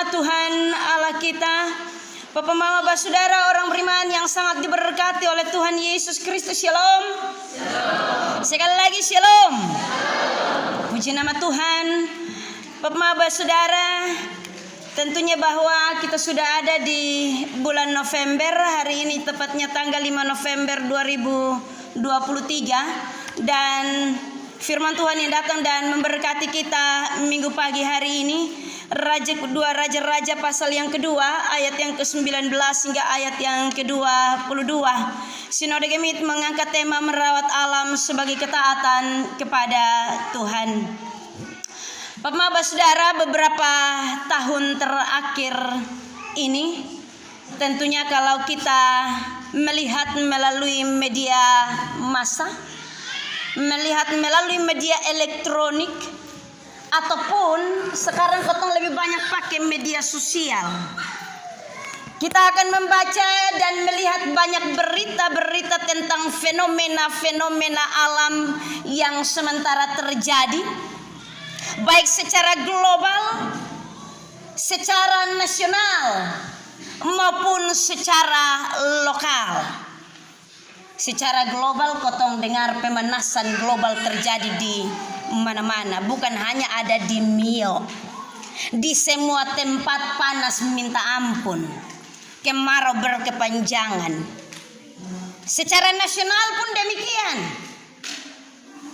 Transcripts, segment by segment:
Tuhan Allah kita, Bapak Mama Saudara orang beriman yang sangat diberkati oleh Tuhan Yesus Kristus. Shalom. Sekali lagi shalom. Puji nama Tuhan. Bapak Mama Saudara, tentunya bahwa kita sudah ada di bulan November. Hari ini tepatnya tanggal 5 November 2023. Dan firman Tuhan yang datang dan memberkati kita minggu pagi hari ini, Raja-Raja pasal yang kedua, ayat yang ke-19 hingga ayat yang ke-22. Sinode Gemit mengangkat tema merawat alam sebagai ketaatan kepada Tuhan. Bapak Saudara, beberapa tahun terakhir ini, tentunya kalau kita melihat melalui media massa, melihat melalui media elektronik, ataupun sekarang kotong lebih banyak pakai media sosial, kita akan membaca dan melihat banyak berita-berita tentang fenomena-fenomena alam yang sementara terjadi, baik secara global, secara nasional, maupun secara lokal. Secara global kotong dengar pemanasan global terjadi di mana-mana, bukan hanya ada di Mio. Di semua tempat panas minta ampun, kemarau berkepanjangan. Secara nasional pun demikian.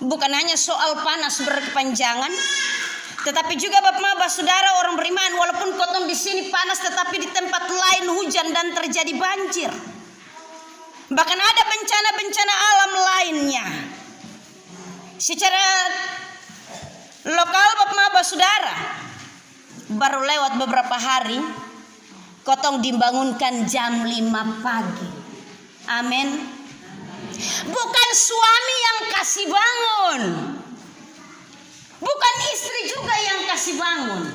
Bukan hanya soal panas berkepanjangan, tetapi juga Bapak Saudara orang beriman, walaupun kotong di sini panas, tetapi di tempat lain hujan dan terjadi banjir. Bahkan ada bencana-bencana alam lainnya. Secara lokal Bapak Saudara, baru lewat beberapa hari kotong dibangunkan jam 5 pagi. Amin. Bukan suami yang kasih bangun, bukan istri juga yang kasih bangun,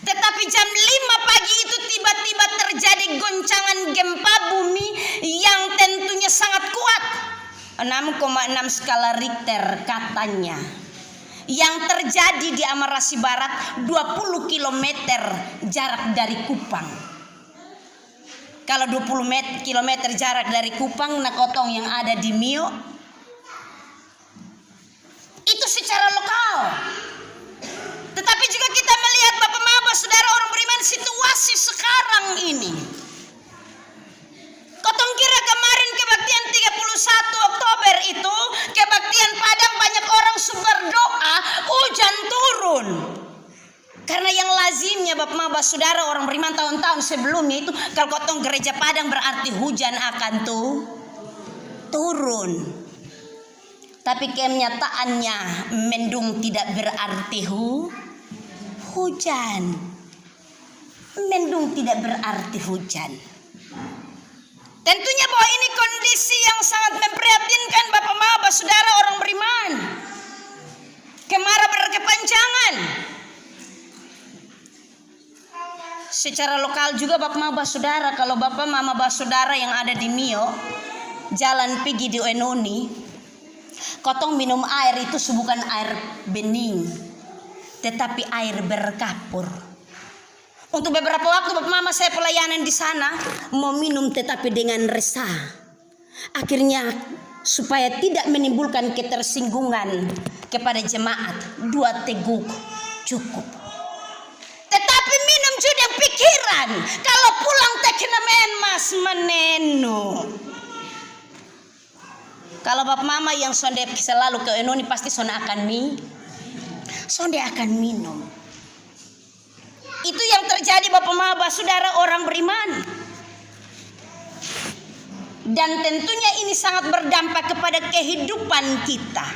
tetapi jam 5 pagi itu tiba-tiba terjadi goncangan gempa bumi yang tentunya sangat kuat, 6,6 skala Richter katanya, yang terjadi di Amarasi Barat, 20 km jarak dari Kupang. Kalau 20 km jarak dari Kupang, nakotong yang ada di Mio, itu secara lokal. Tetapi juga kita melihat Bapak Saudara orang beriman, situasi sekarang ini. Kotong kira kemarin kebaktian 31 Oktober itu, kebaktian Padang banyak orang berdoa hujan turun. Karena yang lazimnya Bapak Saudara orang beriman tahun-tahun sebelumnya itu, kalau kotong gereja Padang berarti hujan akan turun. Tapi kenyataannya mendung tidak berarti hujan. Mendung tidak berarti hujan. Tentunya bahwa ini kondisi yang sangat memprihatinkan Bapak Saudara orang beriman. Kemarau berkepanjangan. Secara lokal juga Bapak Saudara, kalau Bapak Saudara yang ada di Mio, jalan pergi di Enoni, kotong minum air itu bukan air bening, tetapi air berkapur. Untuk beberapa waktu Bapak Mama saya pelayanan di sana, mau minum tetapi dengan resah. Akhirnya supaya tidak menimbulkan ketersinggungan kepada jemaat, 2 teguk cukup. Tetapi minum juga pikiran, kalau pulang tekenamen mas menenu. Kalau Bapak Mama yang sonde selalu ke Enoni pasti sonde akan minum. Itu yang terjadi Bapak Saudara orang beriman. Dan tentunya ini sangat berdampak kepada kehidupan kita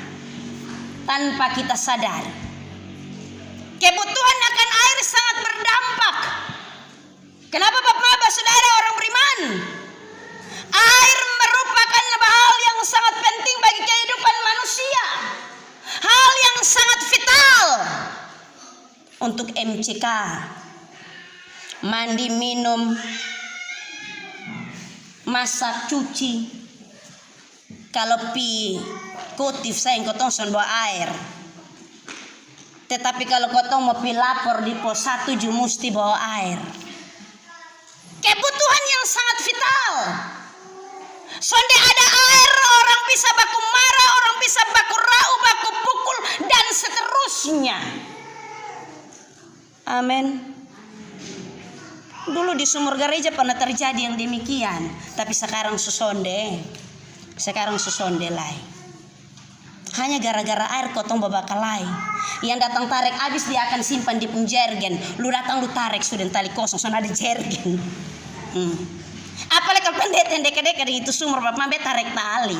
tanpa kita sadar. Kebutuhan akan air sangat berdampak. Kenapa Bapak Saudara orang beriman? Air merupakan hal yang sangat penting bagi kehidupan manusia. Hal yang sangat vital untuk MCK. Mandi, minum, masak, cuci. Kalau pi kutif saya kotong son bawa air. Tetapi kalau kotong mau lapor di pos 1 ju mesti bawa air. Kebutuhan yang sangat vital. Sonde ada air, orang bisa baku marah, orang bisa baku rau, baku pukul, dan seterusnya. Amin. Dulu di sumur gereja pernah terjadi yang demikian, tapi sekarang susonde. Sekarang susonde lai. Hanya gara-gara air kotong babakalai. Yang datang tarik habis dia akan simpan di penjergen. Lu datang lu tarik sudah tali kosong, sudah ada jergen. Apalagi kalau pendeta yang dekat-dekat itu sumur bapak mambe tarik tali.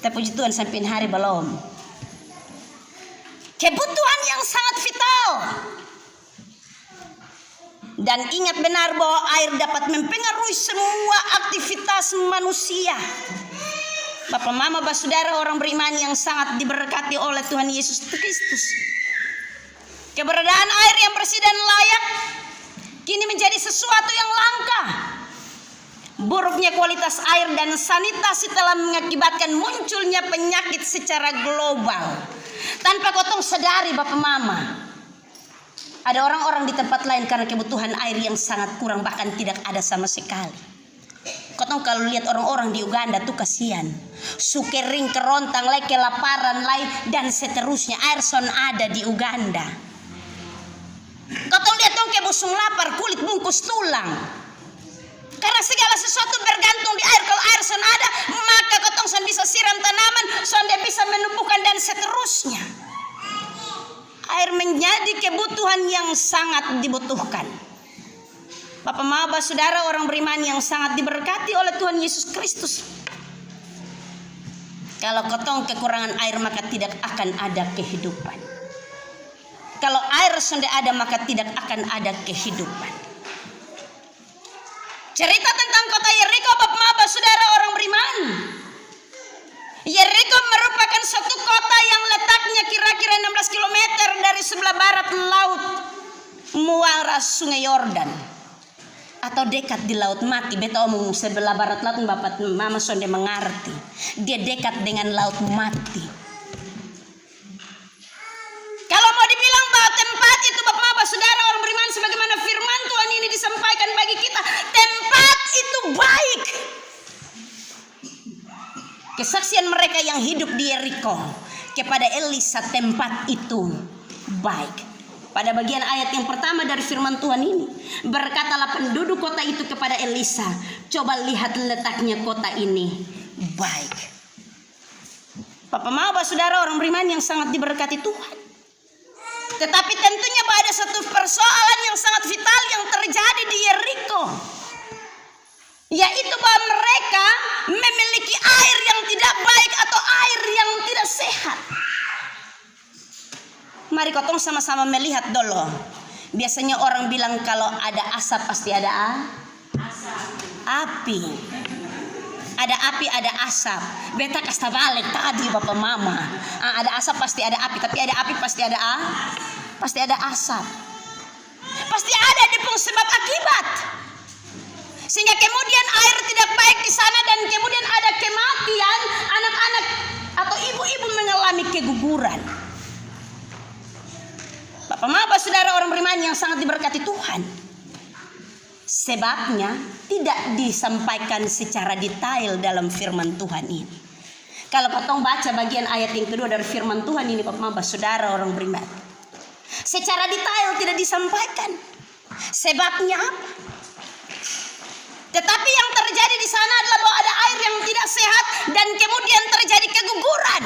Tapi puji Tuhan sampai hari belum. Kebutuhan yang sangat vital. Dan ingat benar bahwa air dapat mempengaruhi semua aktivitas manusia. Bapak mama saudara orang beriman yang sangat diberkati oleh Tuhan Yesus Kristus. Keberadaan air yang bersih dan layak kini menjadi sesuatu yang langka. Buruknya kualitas air dan sanitasi telah mengakibatkan munculnya penyakit secara global. Tanpa kotong sadari Bapak Mama, ada orang-orang di tempat lain karena kebutuhan air yang sangat kurang, bahkan tidak ada sama sekali. Kotong kalau lihat orang-orang di Uganda tuh kasihan. Sukering, kerontang, lai, kelaparan, lai, dan seterusnya. Air son ada di Uganda. Kotong lihat dong kebusung lapar, kulit bungkus tulang. Karena segala sesuatu bergantung di air. Kalau air son ada, maka kotong son bisa siram tanaman, son dia bisa menumbuhkan dan seterusnya. Air menjadi kebutuhan yang sangat dibutuhkan. Bapak Maba saudara orang beriman yang sangat diberkati oleh Tuhan Yesus Kristus. Kalau kotong kekurangan air maka tidak akan ada kehidupan. Kalau air sudah ada maka tidak akan ada kehidupan. Cerita tentang kota Yeriko Bapak Maba saudara orang beriman. Yeriko merupakan suatu kota yang letaknya kira-kira 16 km dari sebelah barat laut muara Sungai Yordan. Atau dekat di Laut Mati. Beta omong sebelah barat laut Bapak Mama sonde mengerti. Dia dekat dengan Laut Mati. Kalau mau dibilang bahwa tempat itu Bapak Mama saudara orang beriman sebagaimana firman Tuhan ini disampaikan bagi kita, tempat itu baik. Kesaksian mereka yang hidup di Yeriko kepada Elisa, tempat itu baik. Pada bagian ayat yang pertama dari firman Tuhan ini, berkatalah penduduk kota itu kepada Elisa, coba lihat letaknya kota ini baik. Bapak Maba saudara orang beriman yang sangat diberkati Tuhan. Tetapi tentunya ada satu persoalan yang sangat vital yang terjadi di Yeriko, yaitu bahwa mereka memiliki air yang tidak baik atau air yang tidak sehat. Mari kotong sama-sama melihat dulu. Biasanya orang bilang kalau ada asap pasti ada api. Ada api, ada asap. Beta kasta balik tadi Bapak Mama. Ada asap pasti ada api, tapi ada api pasti ada asap. Pasti ada depung sebab akibat. Sehingga kemudian air tidak baik di sana dan kemudian ada kematian anak-anak atau ibu-ibu mengalami keguguran. Bapak Maba saudara orang beriman yang sangat diberkati Tuhan. Sebabnya tidak disampaikan secara detail dalam firman Tuhan ini. Kalau kotong baca bagian ayat yang kedua dari firman Tuhan ini Bapak Maba saudara orang beriman, secara detail tidak disampaikan. Sebabnya apa? Tetapi yang terjadi di sana adalah bahwa ada air yang tidak sehat dan kemudian terjadi keguguran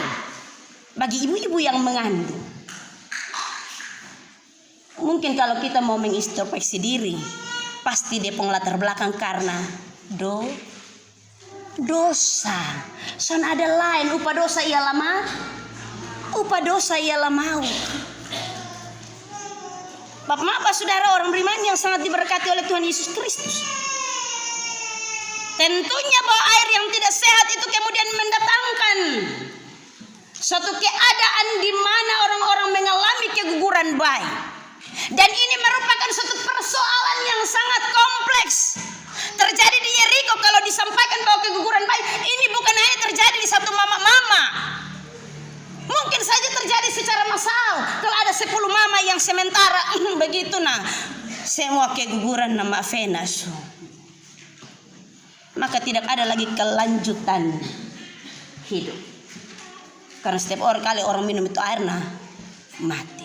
bagi ibu-ibu yang mengandung. Mungkin kalau kita mau mengintrospeksi diri, pasti dia latar belakang karena dosa. Son ada lain, upah dosa ialah maut. Bapak Maba saudara orang beriman yang sangat diberkati oleh Tuhan Yesus Kristus. Tentunya bahwa air yang tidak sehat itu kemudian mendatangkan suatu keadaan di mana orang-orang mengalami keguguran bayi. Dan ini merupakan suatu persoalan yang sangat kompleks. Terjadi di Yeriko. Kalau disampaikan bahwa keguguran bayi ini bukan hanya terjadi di satu mama-mama. Mungkin saja terjadi terjadi secara massal. Kalau ada 10 mama yang sementara begitu nah, semua keguguran nama Venus, maka tidak ada lagi kelanjutan hidup. Karena setiap kali orang minum itu air nah mati.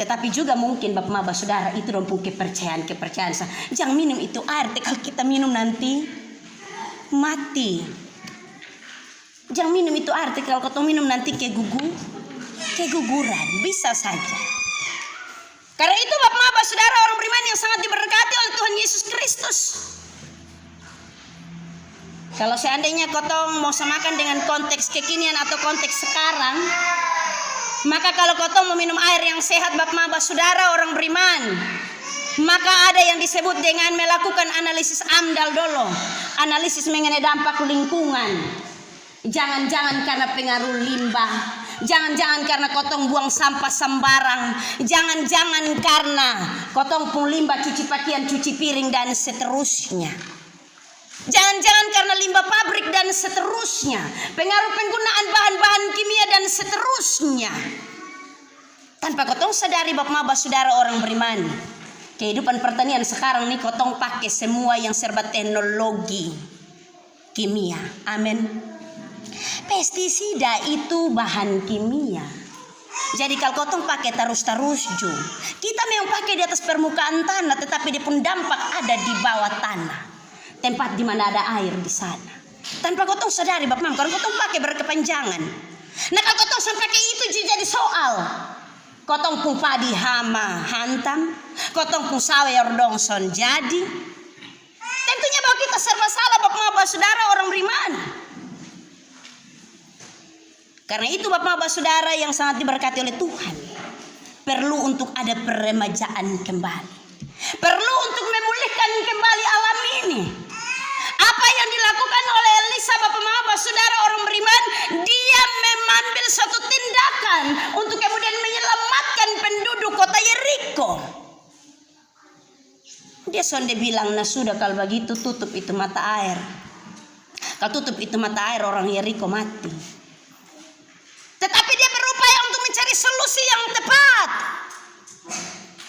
Tetapi juga mungkin bapak saudara itu dong kepercayaan. Jangan minum itu air, kalau kita minum nanti mati. Jangan minum itu air, kalau kau minum nanti keguguran, bisa saja. Karena itu bapak saudara orang beriman yang sangat diberkati oleh Tuhan Yesus Kristus. Kalau seandainya kotong mau samakan dengan konteks kekinian atau konteks sekarang, maka kalau kotong mau minum air yang sehat bapak saudara orang beriman, maka ada yang disebut dengan melakukan analisis AMDAL dulu, analisis mengenai dampak lingkungan. Jangan-jangan karena pengaruh limbah, jangan-jangan karena kotong buang sampah sembarang, jangan-jangan karena kotong pun limbah cuci pakaian, cuci piring dan seterusnya. Jangan-jangan karena limbah pabrik dan seterusnya, pengaruh penggunaan bahan-bahan kimia dan seterusnya. Tanpa kotong sadari bapak saudara orang beriman, kehidupan pertanian sekarang nih kotong pakai semua yang serba teknologi kimia. Amin. Pestisida itu bahan kimia. Jadi kalau kotong pakai terus-terus kita memang pakai di atas permukaan tanah, tetapi dia pun dampak ada di bawah tanah. Tempat di mana ada air di sana. Tanpa kotong sadari bapak, karena kotong pakai berkepanjangan. Nah kalau kotong sampai pakai itu jadi soal. Kotong pun padi hama hantam, kotong pun sawer dongson jadi. Tentunya bahwa kita serba salah bapak saudara orang beriman. Karena itu bapak saudara yang sangat diberkati oleh Tuhan, perlu untuk ada peremajaan kembali. Perlu untuk memulihkan kembali alam ini. Apa yang dilakukan oleh Elisa bapak saudara orang beriman, dia mengambil satu tindakan untuk kemudian menyelamatkan penduduk kota Yeriko. Dia sonde bilang, nah sudah kalau begitu tutup itu mata air. Kalau tutup itu mata air orang Yeriko mati. Tetapi dia berupaya untuk mencari solusi yang tepat.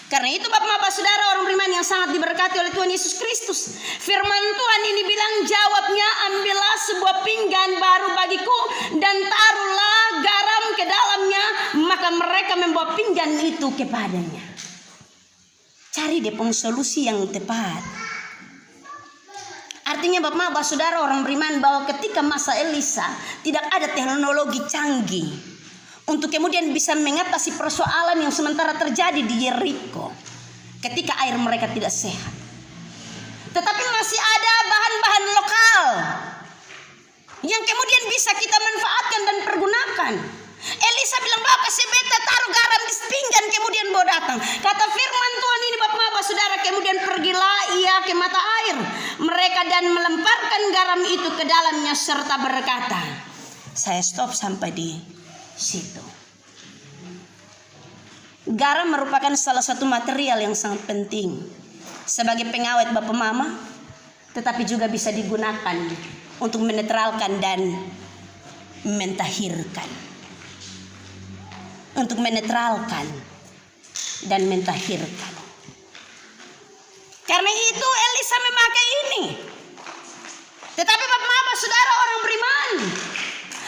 Karena itu bapak saudara orang beriman yang sangat diberkati oleh Tuhan Yesus Kristus, firman Tuhan ini bilang, jawabnya, ambillah sebuah pinggan baru bagiku dan taruhlah garam ke dalamnya, maka mereka membawa pinggan itu kepadanya. Cari deh solusi yang tepat. Artinya bapak saudara orang beriman bahwa ketika masa Elisa tidak ada teknologi canggih untuk kemudian bisa mengatasi persoalan yang sementara terjadi di Yeriko ketika air mereka tidak sehat. Tetapi masih ada bahan-bahan lokal yang kemudian bisa kita manfaatkan dan pergunakan. Elisa bilang, bawa kasih beta taruh garam di pinggan, kemudian bawa datang. Kata firman Tuhan ini bapak saudara, kemudian pergilah ia ke mata air mereka dan melemparkan garam itu ke dalamnya serta berkata, saya stop sampai di situ. Garam merupakan salah satu material yang sangat penting sebagai pengawet bapak mama, tetapi juga bisa digunakan untuk menetralkan dan mentahirkan. Untuk menetralkan dan mentahirkan. Karena itu Elisa memakai ini. Tetapi bapak saudara orang beriman,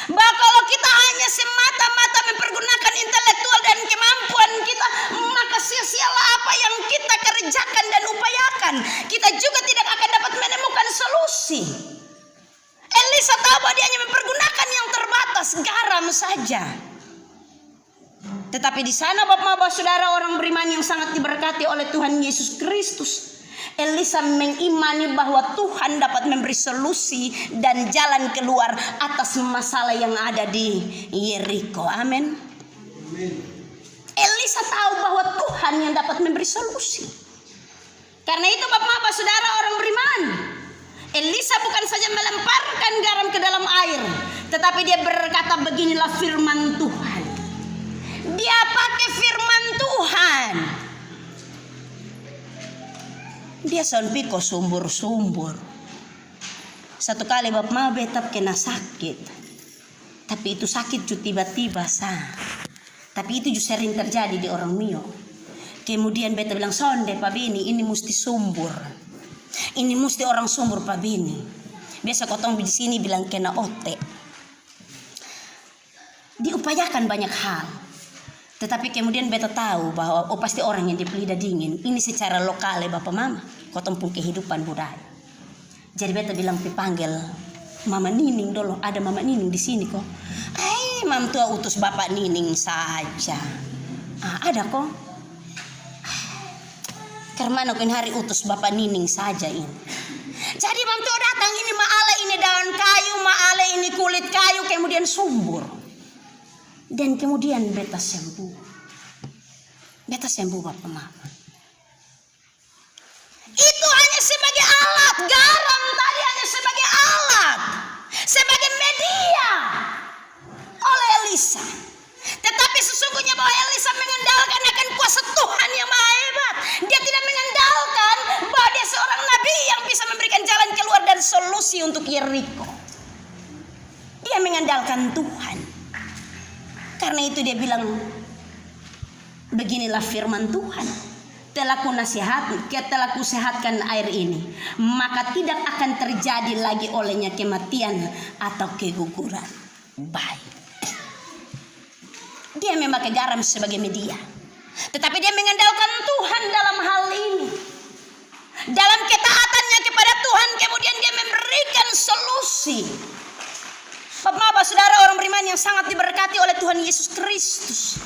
bahwa kalau kita hanya semata-mata mempergunakan intelektual dan kemampuan kita, maka sia-sialah apa yang kita kerjakan dan upayakan. Kita juga tidak akan dapat menemukan solusi. Elisa tahu bahwa dia hanya mempergunakan yang terbatas, garam saja. Tetapi di sana bapak saudara orang beriman yang sangat diberkati oleh Tuhan Yesus Kristus, Elisa mengimani bahwa Tuhan dapat memberi solusi dan jalan keluar atas masalah yang ada di Yeriko. Amin. Elisa tahu bahwa Tuhan yang dapat memberi solusi. Karena itu bapak saudara orang beriman, Elisa bukan saja melemparkan garam ke dalam air, tetapi dia berkata, beginilah firman Tuhan. Dia pakai firman Tuhan. Dia sonpiko sumbur-sumbur. Satu kali bapak betap kena sakit, Tapi itu sakit ju tiba-tiba Tapi itu ju sering terjadi di orang Mio. Kemudian beta bilang, sonde Pak Bini, ini mesti sumbur. Ini mesti orang sumbur Pak Bini. Biasa kotong di sini bilang kena otek. Diupayakan banyak hal. Tetapi kemudian beta tahu bahwa pasti orang yang dipelida dingin. Ini secara lokal ya Bapak Mama. Kotong pun kehidupan budaya. Jadi beta bilang dipanggil Mama Nining dulu. Ada Mama Nining di sini kok. Mam tua utus Bapak Nining saja. Ada kok. Karena hari utus Bapak Nining saja ini. Jadi mam tua datang ini maale ini daun kayu, maale ini kulit kayu, kemudian sumbur. Dan kemudian beta sembuh. Beta sembuh Bapak Mama. Itu hanya sebagai alat. Garam tadi hanya sebagai alat. Sebagai media. Oleh Elisa. Tetapi sesungguhnya bahwa Elisa mengandalkan akan kuasa Tuhan yang maha hebat. Dia tidak mengandalkan bahwa dia seorang nabi yang bisa memberikan jalan keluar dan solusi untuk Yeriko. Dia mengandalkan Tuhan. Karena itu dia bilang, beginilah firman Tuhan. Telah kusehatkan air ini, maka tidak akan terjadi lagi olehnya kematian atau keguguran. Baik. Dia memakai garam sebagai media. Tetapi dia mengandalkan Tuhan dalam hal ini. Dalam ketaatannya kepada Tuhan, kemudian dia memberikan solusi. Bapak, saudara, orang beriman yang sangat diberkati oleh Tuhan Yesus Kristus.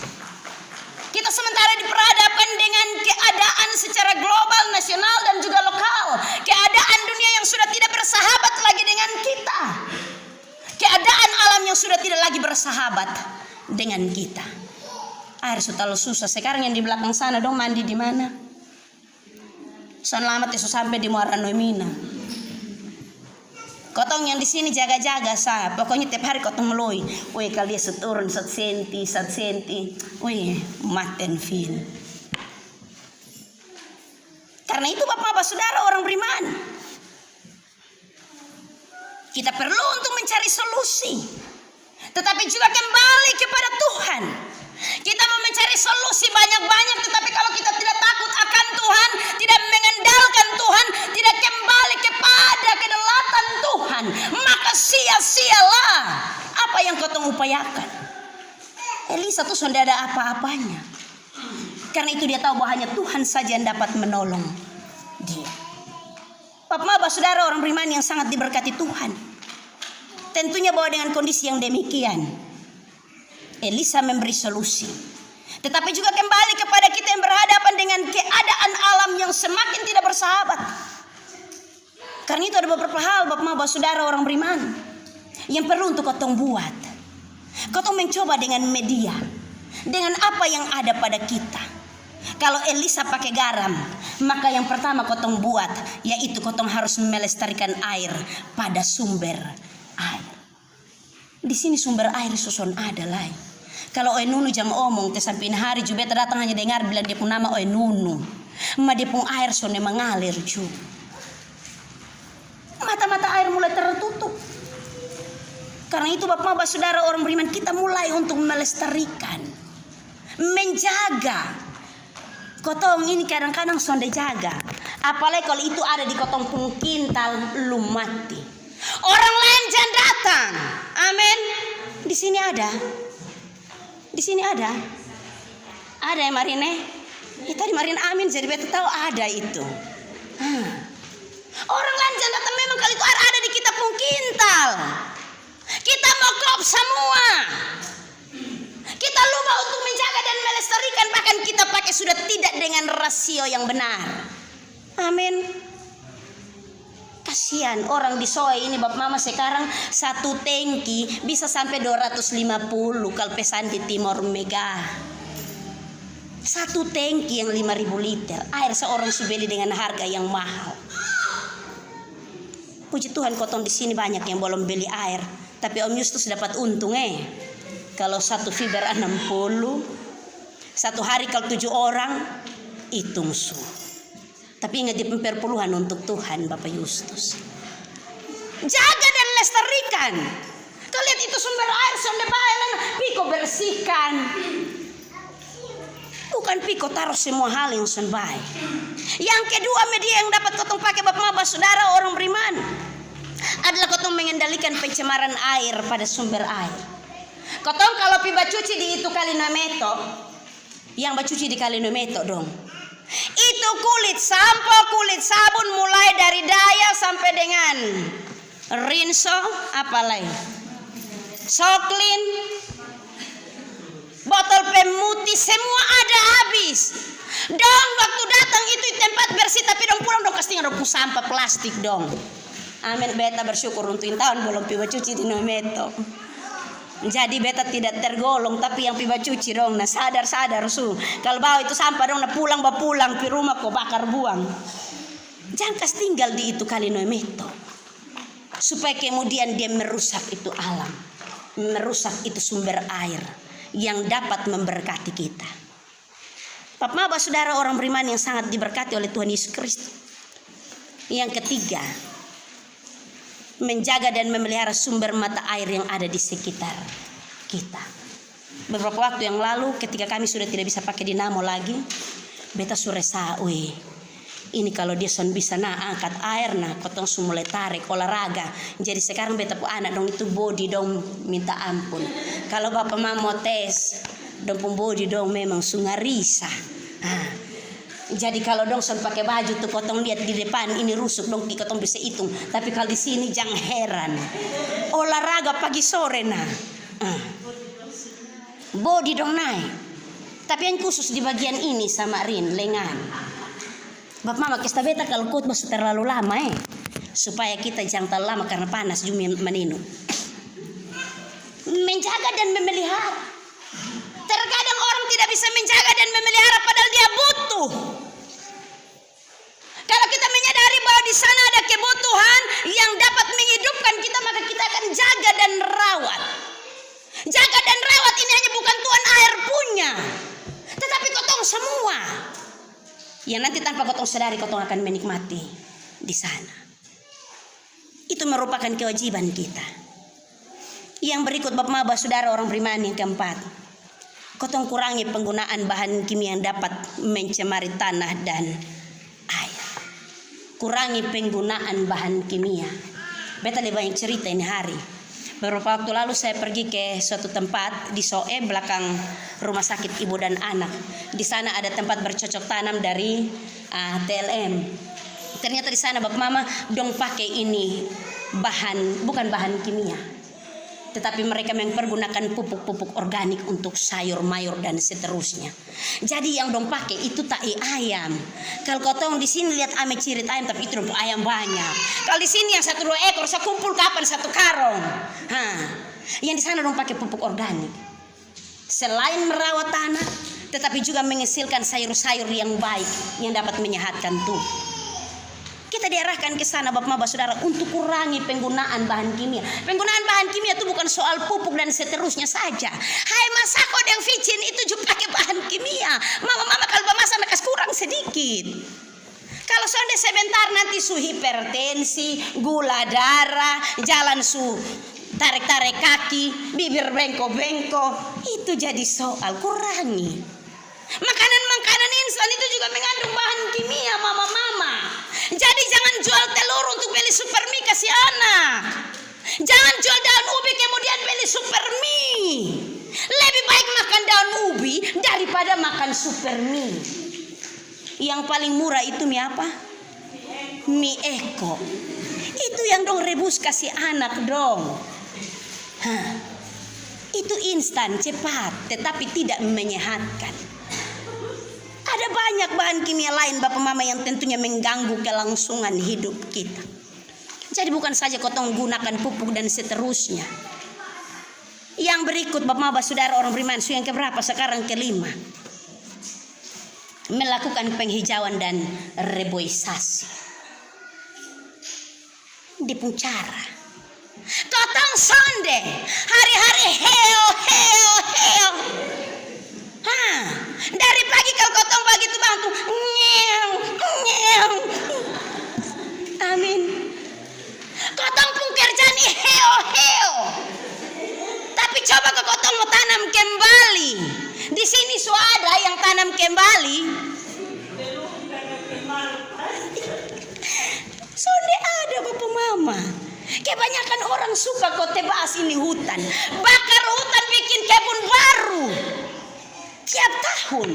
Kita sementara diperhadapkan dengan keadaan secara global, nasional, dan juga lokal. Keadaan dunia yang sudah tidak bersahabat lagi dengan kita. Keadaan alam yang sudah tidak lagi bersahabat dengan kita. Air sudah susah. Sekarang yang di belakang sana dong mandi di mana? Selamat itu sampai di Muara Noemina. Kotong yang di sini jaga-jaga pokoknya tiap hari kotong meloi. Woi kalian seturun 1 senti. Woi maten fin. Karena itu Bapak saudara orang beriman. Kita perlu untuk mencari solusi. Tetapi juga kembali kepada Tuhan. Kita mau mencari solusi banyak-banyak, tetapi kalau kita tidak takut akan Tuhan, tidak mengandalkan Tuhan, tidak kembali kepada kedaulatan Tuhan, maka sia-sialah apa yang kau upayakan. Elisa tuh sudah ada apa-apanya. Karena itu dia tahu bahwa hanya Tuhan saja yang dapat menolong dia. Bapak saudara orang beriman yang sangat diberkati Tuhan. Tentunya bahwa dengan kondisi yang demikian, Elisa memberi solusi. Tetapi juga kembali kepada kita yang berhadapan dengan keadaan alam yang semakin tidak bersahabat. Karena itu ada beberapa hal Bapak saudara orang beriman yang perlu untuk kotong buat. Kotong mencoba dengan media, dengan apa yang ada pada kita. Kalau Elisa pakai garam, maka yang pertama kotong buat yaitu kotong harus melestarikan air pada sumber air. Di sini sumber air susun ada lah. Kalau Nunu jam omong te sampai hari juga datang hanya dengar bilang dia pun nama Nunu. Ma dia pun air sone mengalir ju. Mata-mata air mulai tertutup. Karena itu Bapak saudara orang beriman, kita mulai untuk melestarikan, menjaga. Kotong ini kadang-kadang sonde jaga. Apalagi kalau itu ada di kotong pun kintal lu mati. Orang lain jangan datang. Amin. Di sini ada. Di sini ada. Ada ya Marine? Tadi Marine amin jadi beta tahu ada itu. Orang lain jangan datang, memang kalau itu ada di kita pun kintal. Kita mau klop semua. Kita lupa untuk menjaga dan melestarikan, bahkan kita pakai sudah tidak dengan rasio yang benar. Amin. Kasihan orang di Soe ini Bapak Mama sekarang satu tangki bisa sampai 250 kalau pesan di Timor Mega. Satu tangki yang 5.000 liter air seorang subeli dengan harga yang mahal. Puji Tuhan kotong di sini banyak yang belum beli air, tapi Om Justus dapat untung Kalau satu fiber 60, satu hari kalau 7 orang hitung su. Tapi ingat di perpuluhan untuk Tuhan Bapak Justus. Jaga dan lestarikan. Kalau lihat lihat itu sumber air sonde baelan, piko bersihkan. Bukan piko taruh semua hal yang son baik. Yang kedua media yang dapat kotong pakai bapak saudara orang beriman adalah kotong mengendalikan pencemaran air pada sumber air. Kotong kalau pi bacuci di itu Kalinometo, yang bacuci di Kalinometo dong. Itu kulit sampo, kulit sabun mulai dari daya sampai dengan rinso, apalagi soklin, botol pemutih, semua ada habis. Dong waktu datang itu tempat bersih tapi dong pulang dong kasih dong sampah plastik dong. Amin, beta bersyukur untuk tahun belum piba cuci di Nometo. Jadi beta tidak tergolong, tapi yang piba cuci dong, nah sadar su. Kalau bawa itu sampah dong, nah pulang pi rumah kok bakar buang. Jangan kas tinggal di itu Kalinometo, supaya kemudian dia merusak itu alam, merusak itu sumber air yang dapat memberkati kita. Bapak saudara orang beriman yang sangat diberkati oleh Tuhan Yesus Kristus. Yang ketiga, menjaga dan memelihara sumber mata air yang ada di sekitar kita. Beberapa waktu yang lalu ketika kami sudah tidak bisa pakai dinamo lagi, beta sure sawe. Ini kalau dia son bisa angkat air kotong su mulai tarik olahraga. Jadi sekarang beta pu anak dong itu body dong minta ampun. Kalau bapak mau tes dong pun body dong memang sungarisa. Jadi kalau dong son pakai baju tuh kotong lihat di depan ini rusuk dong kotong bisa hitung. Tapi kalau di sini jangan heran. Olahraga pagi sore body dong naik. Tapi yang khusus di bagian ini sama lengan. Bapak mama kesta beta kalau khotbah terlalu lama supaya kita jangan terlalu lama karena panas jumi meninu. Menjaga dan memelihara. Terkadang orang tidak bisa menjaga dan memelihara padahal dia butuh. Kalau kita menyadari bahwa di sana ada kebutuhan yang dapat menghidupkan kita, maka kita akan jaga dan rawat. Jaga dan rawat ini hanya bukan Tuhan air punya, tetapi kotong semua. Yang nanti tanpa kotong sadari kotong akan menikmati di sana. Itu merupakan kewajiban kita. Yang berikut bapak saudara orang beriman yang keempat, kotong kurangi penggunaan bahan kimia yang dapat mencemari tanah dan air. Kurangi penggunaan bahan kimia. Beta lebih banyak cerita ini hari. Beberapa waktu lalu saya pergi ke suatu tempat di Soe belakang rumah sakit ibu dan anak. Di sana ada tempat bercocok tanam dari TLM. Ternyata di sana bapak mama dong pakai ini bukan bahan kimia, tetapi mereka mempergunakan pupuk-pupuk organik untuk sayur mayur dan seterusnya. Jadi yang dong pakai itu tai ayam. Kalau kotong di sini lihat ame cirit ayam, tapi itu dong ayam banyak. Kalau di sini yang 1-2 ekor saya kumpul kapan 1 karung. Yang di sana dong pakai pupuk organik. Selain merawat tanah, tetapi juga menghasilkan sayur-sayur yang baik yang dapat menyehatkan tubuh. Kita diarahkan ke sana bapak saudara untuk kurangi penggunaan bahan kimia. Penggunaan bahan kimia itu bukan soal pupuk dan seterusnya saja. Hai masako yang vicin itu juga pakai bahan kimia. Mama kalau memasak nakas kurang sedikit. Kalau sonde sebentar nanti su hipertensi, gula darah, jalan su tarik-tarik kaki, bibir bengkok-bengkok. Itu jadi soal kurangi. Makanan instan itu juga mengandung bahan kimia mama. Jadi jangan jual telur untuk beli super mie kasih anak. Jangan jual daun ubi kemudian beli super mie. Lebih baik makan daun ubi daripada makan super mie. Yang paling murah itu mie apa? Mie Eko. Itu yang dong rebus kasih anak dong. Itu instan cepat tetapi tidak menyehatkan. Ada banyak bahan kimia lain bapak mama yang tentunya mengganggu kelangsungan hidup kita. Jadi bukan saja kotong gunakan pupuk dan seterusnya. Yang berikut bapak mama saudara orang beriman, yang keberapa sekarang kelima, melakukan penghijauan dan reboisasi. Di Puncara kotong sonde hari-hari heo. Dari pagi kalau kotong begitu bantu nyeng. Amin. Kotong pun kerja nih heo. Apakah kotong mau tanam kembali? Di sini ada yang tanam kembali. Sonde ada bapak mama. Kebanyakan orang suka kok tebas ini hutan. Bakar hutan bikin kebun baru. Tiap tahun.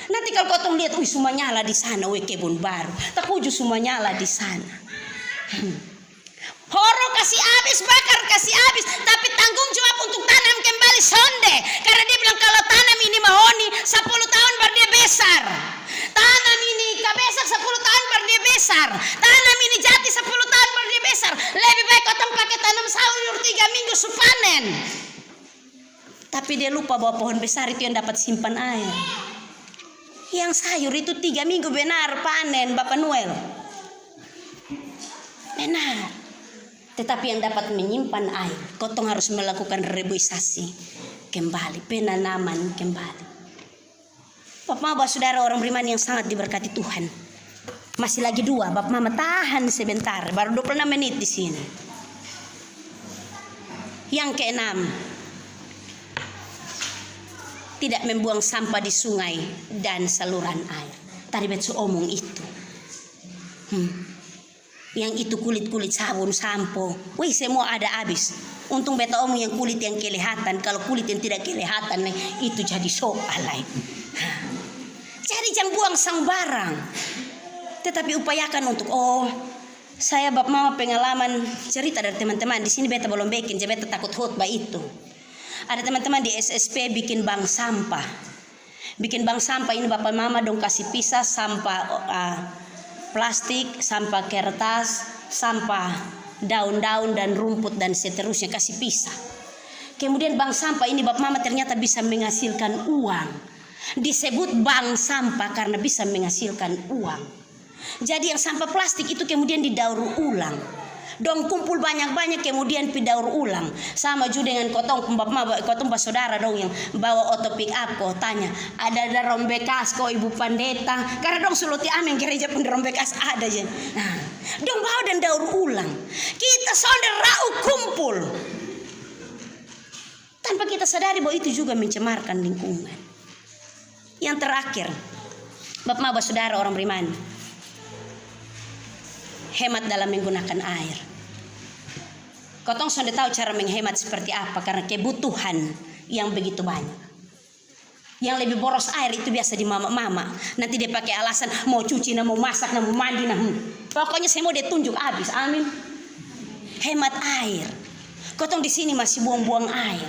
Nanti kalau kotong lihat, semua nyala di sana, kebun baru. Tak uju semua nyala di sana. Horo kasih habis, bakar kasih habis, tapi tanggung jawab untuk tanam kembali sonde. Karena dia bilang kalau tanam ini mahoni 10 tahun baru dia besar. Tanam ini kabesak 10 tahun baru dia besar. Tanam ini jati 10 tahun baru dia besar. Lebih baik kotong pakai tanam sayur 3 minggu supanen. Tapi dia lupa bahwa pohon besar itu yang dapat simpan air. Yang sayur itu 3 minggu benar panen Bapak Noel. Benar. Tetapi yang dapat menyimpan air, kotong harus melakukan reboisasi kembali, penanaman kembali. Bapak Mama, saudara orang beriman yang sangat diberkati Tuhan. Masih lagi 2, Bapak Mama tahan sebentar, baru 26 menit di sini. Yang keenam, tidak membuang sampah di sungai dan saluran air. Tadi betul omong itu. Yang itu kulit-kulit sabun, sampo, semua ada habis. Untung beta omong yang kulit yang kelihatan. Kalau kulit yang tidak kelihatan, itu jadi soal lain. Jadi jangan buang sembarang. Tetapi upayakan untuk, saya Bapak Mama pengalaman cerita dari teman-teman. Di sini beta belum bikin, jadi beta takut khotbah itu. Ada teman-teman di SSP bikin bank sampah. Bikin bank sampah ini Bapak Mama dong kasih pisah sampah plastik, sampah kertas, sampah daun-daun dan rumput dan seterusnya, kasih pisah. Kemudian bank sampah ini Bapak Mama ternyata bisa menghasilkan uang. Disebut bank sampah karena bisa menghasilkan uang. Jadi yang sampah plastik itu kemudian didaur ulang. Dong kumpul banyak-banyak kemudian pidaur ulang. Sama juga dengan kotong pas saudara dong yang bawa oto pick up kok tanya, ada rombekas kok Ibu Pandeta? Karena dong suluti amin gereja pun rombekas ada aja. Nah, dong bawa dan daur ulang. Kita saudara kumpul. Tanpa kita sadari bahwa itu juga mencemarkan lingkungan. Yang terakhir, Bapak saudara orang beriman, hemat dalam menggunakan air. Kotong sudah tahu cara menghemat seperti apa karena kebutuhan yang begitu banyak. Yang lebih boros air itu biasa di mama-mama. Nanti dia pakai alasan mau cuci, mau masak, mau mandi, pokoknya saya mau dia tunjuk habis. Amin. Hemat air. Kotong di sini masih buang-buang air.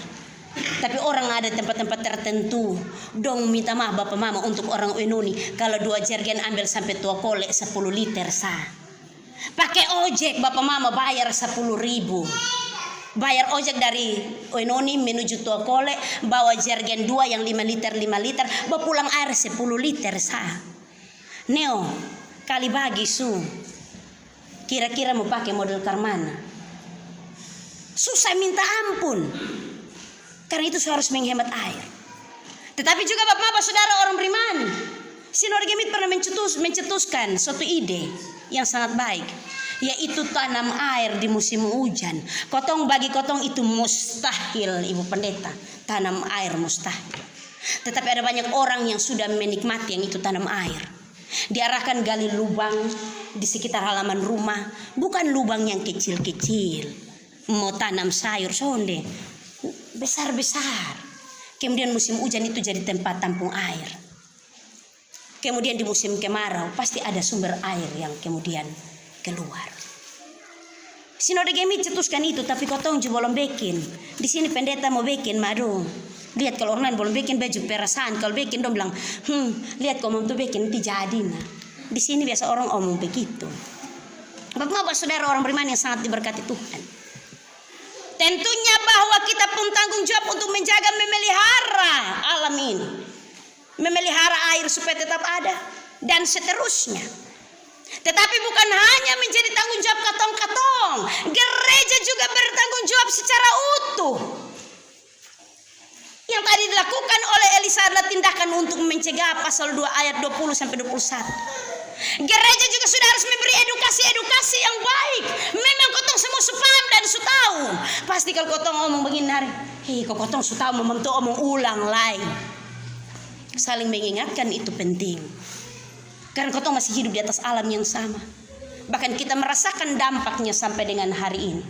Tapi orang ada tempat-tempat tertentu dong minta maaf Bapak Mama untuk orang Wenoni kalau 2 jergen ambil sampai 2 kolek 10 liter sah. Pakai ojek Bapak Mama bayar 10.000. Bayar ojek dari Wenoni menuju Tua Kole, bawa jergen 2 yang 5 liter, bawa pulang air 10 liter sah. Neo, kali bagi su. Kira-kira mau pakai model karmana. Susah minta ampun. Karena itu harus menghemat air. Tetapi juga Bapak Mama saudara orang beriman, Sinode Gemit pernah mencetuskan suatu ide yang sangat baik, yaitu tanam air di musim hujan. Bagi kotong itu mustahil Ibu Pendeta, tanam air mustahil. Tetapi ada banyak orang yang sudah menikmati yang itu tanam air. Diarahkan gali lubang di sekitar halaman rumah, bukan lubang yang kecil-kecil. Mau tanam sayur sonde, besar-besar. Kemudian musim hujan itu jadi tempat tampung air. Kemudian di musim kemarau pasti ada sumber air yang kemudian keluar. Sinode Gemit cetuskan itu, tapi kotong juga belum bikin. Di sini pendeta mau bikin, madu. Lihat kalau orang lain belum bikin baju perasaan, kalau bikin dong bilang, lihat kalau mau tuh bikin nanti jadi nah. Di sini biasa orang omong begitu. Bapak saudara orang beriman yang sangat diberkati Tuhan. Tentunya bahwa kita pun tanggung jawab untuk menjaga memelihara alam ini. Memelihara air supaya tetap ada dan seterusnya. Tetapi bukan hanya menjadi tanggung jawab katong-katong, gereja juga bertanggung jawab secara utuh. Yang tadi dilakukan oleh Elisa adalah tindakan untuk mencegah pasal 2 ayat 20 sampai 21. Gereja juga sudah harus memberi edukasi yang baik. Memang kotong semua su paham dan su tahu. Pasti kalau kotong omong begini hari, hei kok kotong su tahu memang tuh omong ulang lain. Saling mengingatkan itu penting. Karena kotong masih hidup di atas alam yang sama. Bahkan kita merasakan dampaknya sampai dengan hari ini.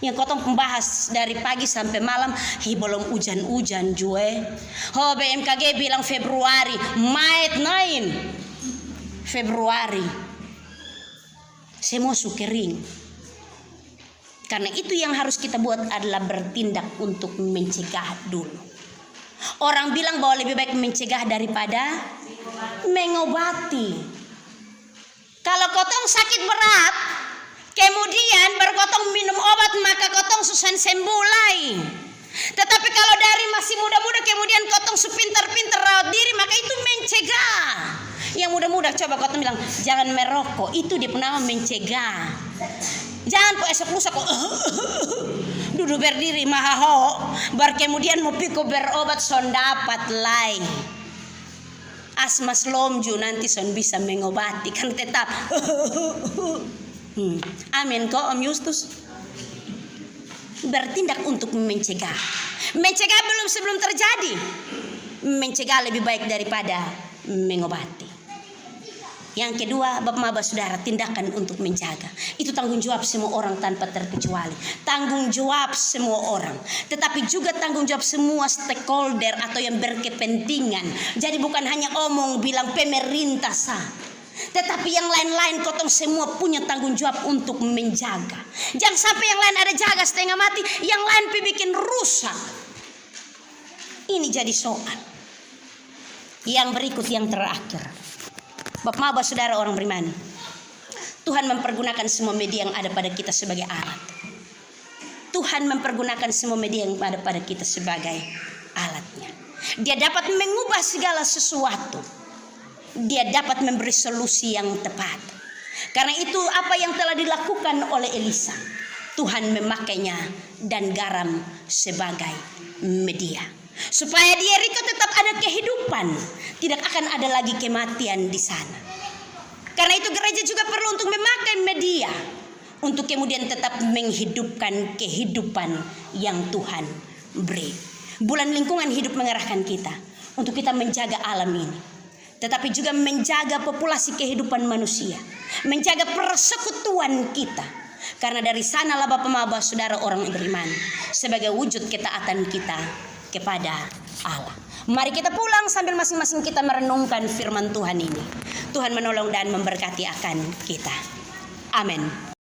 Yang kotong pembahas dari pagi sampai malam, hei belum hujan-hujan jue. Oh BMKG bilang Februari, Maret 9 Februari. Semua su kering. Karena itu yang harus kita buat adalah bertindak untuk mencegah dulu. Orang bilang bahwa lebih baik mencegah daripada mengobati. Kalau kotong sakit berat, kemudian berkotong minum obat, maka kotong susah sembuh. Tetapi kalau dari masih muda-muda kemudian kotong pintar-pintar rawat diri, maka itu mencegah. Yang muda-muda coba kotong bilang jangan merokok, itu dia nama mencegah. Jangan kok esok lusa kok duduk berdiri mahaho, bar kemudian mau piko berobat son dapat lain. Asma slomju nanti son bisa mengobati kan tetap. Amin kok Om Justus. Bertindak untuk mencegah. Mencegah belum sebelum terjadi. Mencegah lebih baik daripada mengobati. Yang kedua, Bapak Maba Saudara, tindakan untuk menjaga. Itu tanggung jawab semua orang tanpa terkecuali. Tanggung jawab semua orang. Tetapi juga tanggung jawab semua stakeholder atau yang berkepentingan. Jadi bukan hanya omong bilang pemerintah sah. Tetapi yang lain-lain kotong semua punya tanggung jawab untuk menjaga. Jangan sampai yang lain ada jaga setengah mati, yang lain bikin rusak. Ini jadi soal. Yang berikut yang terakhir. Bapak Maba Saudara orang beriman, Tuhan mempergunakan semua media yang ada pada kita sebagai alat. Tuhan mempergunakan semua media yang ada pada kita sebagai alatnya. Dia dapat mengubah segala sesuatu. Dia dapat memberi solusi yang tepat. Karena itu apa yang telah dilakukan oleh Elisa, Tuhan memakainya dan garam sebagai media. Supaya di Yeriko tetap ada kehidupan, tidak akan ada lagi kematian di sana. Karena itu gereja juga perlu untuk memakai media untuk kemudian tetap menghidupkan kehidupan yang Tuhan beri. Bulan lingkungan hidup mengarahkan kita untuk kita menjaga alam ini, tetapi juga menjaga populasi kehidupan manusia, menjaga persekutuan kita. Karena dari sanalah Bapak Maba Saudara orang beriman, sebagai wujud ketaatan kita kepada Allah. Mari kita pulang sambil masing-masing kita merenungkan firman Tuhan ini. Tuhan menolong dan memberkati akan kita. Amin.